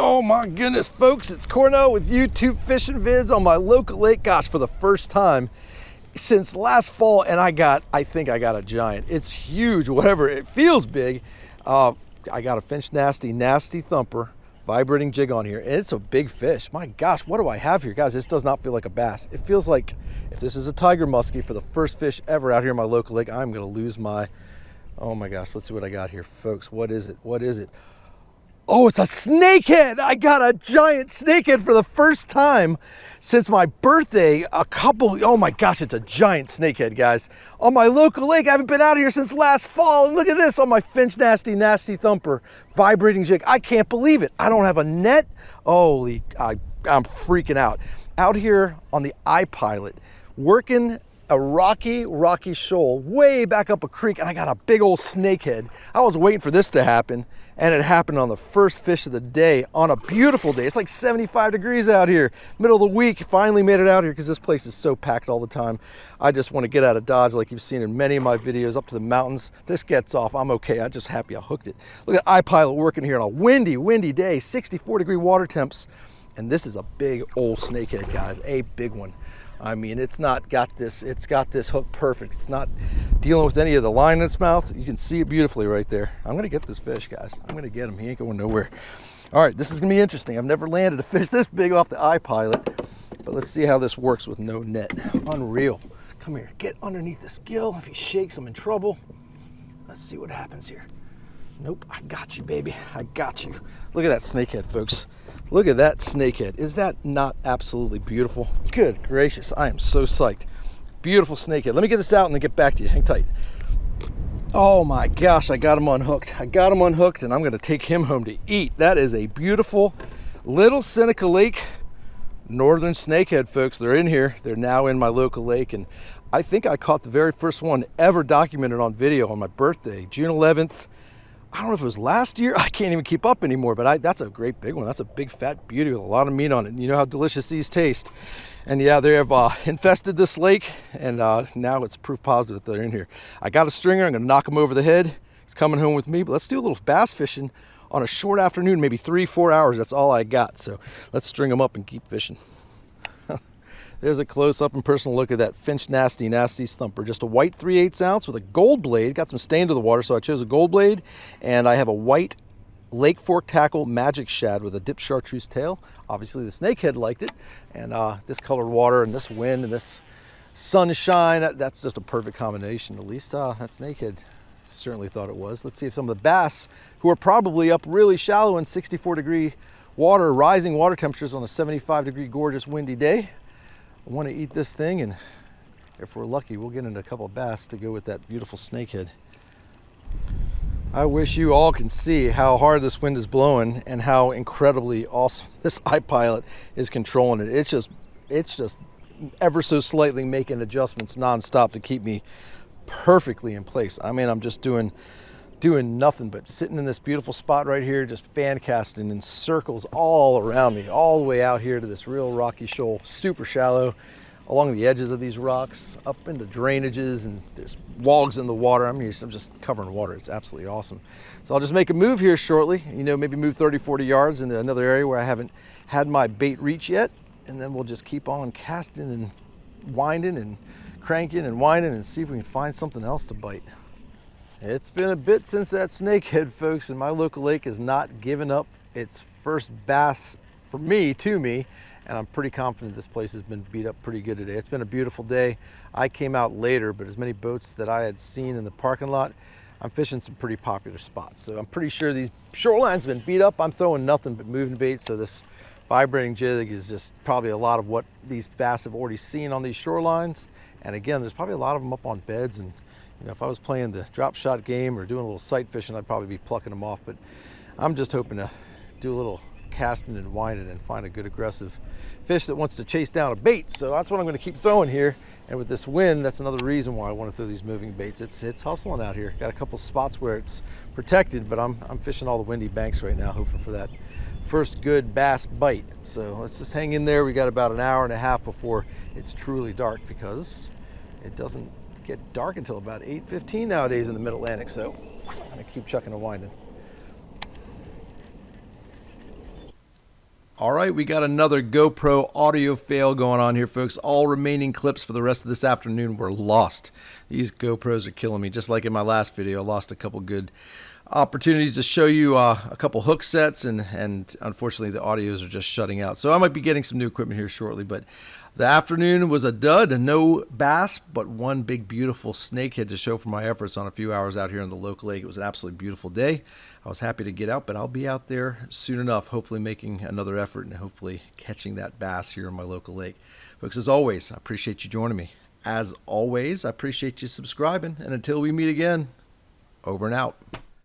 Oh my goodness, folks, it's Cornell with YouTube Fishing Vids on my local lake. Gosh, for the first time since last fall, and I think I got a giant. It's huge, whatever, it feels big. I got a Finch Nasty Thumper vibrating jig on here, and it's a big fish. My gosh, what do I have here? Guys, this does not feel like a bass. It feels like if this is a tiger muskie for the first fish ever out here in my local lake, I'm gonna lose my, oh my gosh, let's see what I got here, folks. What is it? What is it? Oh, it's a snakehead. I got a giant snakehead for the first time since my birthday. Oh my gosh, it's a giant snakehead, guys. On my local lake, I haven't been out here since last fall. And look at this on my Finch Nasty Thumper vibrating jig. I can't believe it. I don't have a net. Holy, I'm freaking out. Out here on the iPilot, working a rocky shoal way back up a creek, and I got a big old snakehead. I was waiting for this to happen, and it happened on the first fish of the day on a beautiful day. It's like 75 degrees out here, middle of the week. Finally made it out here because this place is so packed all the time. I just want to get out of Dodge like you've seen in many of my videos, up to the mountains. This gets off, I'm okay. I'm just happy I hooked it. Look at iPilot working here on a windy day, 64-degree water temps, and this is a big old snakehead, guys, a big one. I mean, it's got this hook perfect. It's not dealing with any of the line in its mouth. You can see it beautifully right there. I'm gonna get this fish, guys. I'm gonna get him. He ain't going nowhere. All right, this is gonna be interesting. I've never landed a fish this big off the iPilot, but let's see how this works with no net. Unreal. Come here, get underneath this gill. If he shakes, I'm in trouble. Let's see what happens here. Nope, I got you, baby. I got you. Look at that snakehead, folks. Look at that snakehead. Is that not absolutely beautiful? Good gracious, I am so psyched. Beautiful snakehead. Let me get this out and then get back to you. Hang tight. Oh my gosh, I got him unhooked. I got him unhooked, and I'm gonna take him home to eat. That is a beautiful little Seneca Lake Northern Snakehead, folks. They're in here. They're now in my local lake, and I think I caught the very first one ever documented on video on my birthday, June 11th. I don't know if it was last year. I can't even keep up anymore, but that's a great big one. That's a big fat beauty with a lot of meat on it. And you know how delicious these taste. And yeah, they have infested this lake, and now it's proof positive that they're in here. I got a stringer. I'm gonna knock him over the head. He's coming home with me, but let's do a little bass fishing on a short afternoon, maybe 3-4 hours. That's all I got. So let's string them up and keep fishing. There's a close-up and personal look at that Finch Nasty Thumper. Just a white 3/8 ounce with a gold blade. Got some stain to the water, so I chose a gold blade. And I have a white Lake Fork Tackle Magic Shad with a dipped chartreuse tail. Obviously, the snakehead liked it. And this colored water and this wind and this sunshine, that's just a perfect combination. At least that snakehead certainly thought it was. Let's see if some of the bass, who are probably up really shallow in 64-degree water, rising water temperatures on a 75-degree gorgeous windy day, I want to eat this thing, and if we're lucky, we'll get into a couple of bass to go with that beautiful snakehead. I wish you all can see how hard this wind is blowing and how incredibly awesome this iPilot is controlling it. It's just ever so slightly making adjustments nonstop to keep me perfectly in place. I mean, I'm just doing nothing but sitting in this beautiful spot right here, just fan casting in circles all around me, all the way out here to this real rocky shoal, super shallow, along the edges of these rocks, up into drainages, and there's logs in the water. I'm just covering water. It's absolutely awesome. So I'll just make a move here shortly, you know, maybe move 30-40 yards into another area where I haven't had my bait reach yet, and then we'll just keep on casting and winding and cranking and winding and see if we can find something else to bite. It's been a bit since that snakehead, folks, and my local lake has not given up its first bass to me, and I'm pretty confident this place has been beat up pretty good today. It's been a beautiful day. I came out later, but as many boats that I had seen in the parking lot, I'm fishing some pretty popular spots. So I'm pretty sure these shorelines have been beat up. I'm throwing nothing but moving bait, so this vibrating jig is just probably a lot of what these bass have already seen on these shorelines. And again, there's probably a lot of them up on beds, and you know, if I was playing the drop shot game or doing a little sight fishing, I'd probably be plucking them off, but I'm just hoping to do a little casting and winding and find a good aggressive fish that wants to chase down a bait. So that's what I'm going to keep throwing here. And with this wind, that's another reason why I want to throw these moving baits. It's hustling out here. Got a couple spots where it's protected, but I'm fishing all the windy banks right now, hoping for that first good bass bite. So let's just hang in there. We got about an hour and a half before it's truly dark, because it doesn't get dark until about 8:15 nowadays in the mid-Atlantic. So I'm gonna keep chucking and winding. All right, we got another GoPro audio fail going on here, folks. All remaining clips for the rest of this afternoon were lost. These GoPros are killing me. Just like in my last video, I lost a couple good opportunities to show you a couple hook sets, and unfortunately the audios are just shutting out. So I might be getting some new equipment here shortly, but the afternoon was a dud, and no bass, but one big beautiful snakehead to show for my efforts on a few hours out here in the local lake. It was an absolutely beautiful day. I was happy to get out, but I'll be out there soon enough, hopefully making another effort and hopefully catching that bass here in my local lake. Folks, as always, I appreciate you joining me. As always, I appreciate you subscribing, and until we meet again, over and out.